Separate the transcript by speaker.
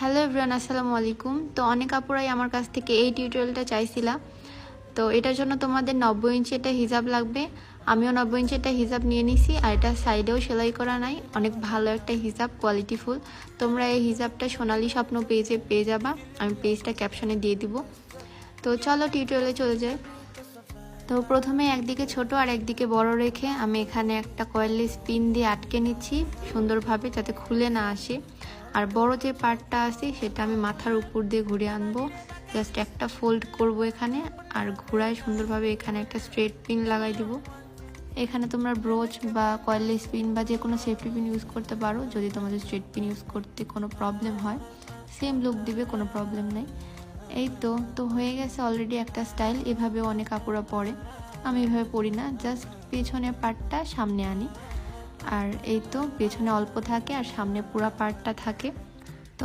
Speaker 1: Hello everyone, আসসালামু আলাইকুম। তো অনেক আপুরাই আমার কাছ থেকে এই টিউটোরিয়ালটা চাইছিলা। তো এটার জন্য তোমাদের 90 ইঞ্চি একটা হিজাব লাগবে। আমিও 90 ইঞ্চি একটা হিজাব নিয়ে নিছি, আর এটা সাইডেও সেলাই করা নাই। অনেক ভালো একটা হিজাব, কোয়ালিটিফুল। তোমরা এই হিজাবটা সোনালী স্বপ্ন পেজে পেয়ে যাবা, আমি পেজটা ক্যাপশনে দিয়ে দিব। তো চলো টিউটোরিয়ালে চলে যাই। তো প্রথমে একদিকে ছোট আর একদিকে বড় রেখে আমি এখানে একটা কয়েললেস পিন দিয়ে আটকে নিচ্ছি সুন্দরভাবে, যাতে খুলে না আসে। আর বড় যে পার্টটা আছে সেটা আমি মাথার উপর দিয়ে ঘুরিয়ে আনবো। জাস্ট একটা ফোল্ড করব এখানে, আর ঘুরায় সুন্দরভাবে এখানে একটা স্ট্রেট পিন লাগাই দিব। এখানে তোমরা ব্রোচ বা কয়েললেস পিন বা যে কোনো সেফটি পিন ইউজ করতে পারো, যদি তোমাদের স্ট্রেট পিন ইউজ করতে কোনো প্রবলেম হয়। সেম লুক দিবে, কোনো প্রবলেম নেই। এই তো হয়ে গেছে অলরেডি একটা স্টাইল। এভাবে অনেক আপুরা পরে, আমি এভাবে পরি না, জাস্ট পেছনের পার্টটা সামনে আনি। আর এই তো পেছনে অল্প থাকে আর সামনে পুরো পার্টটা থাকে। তো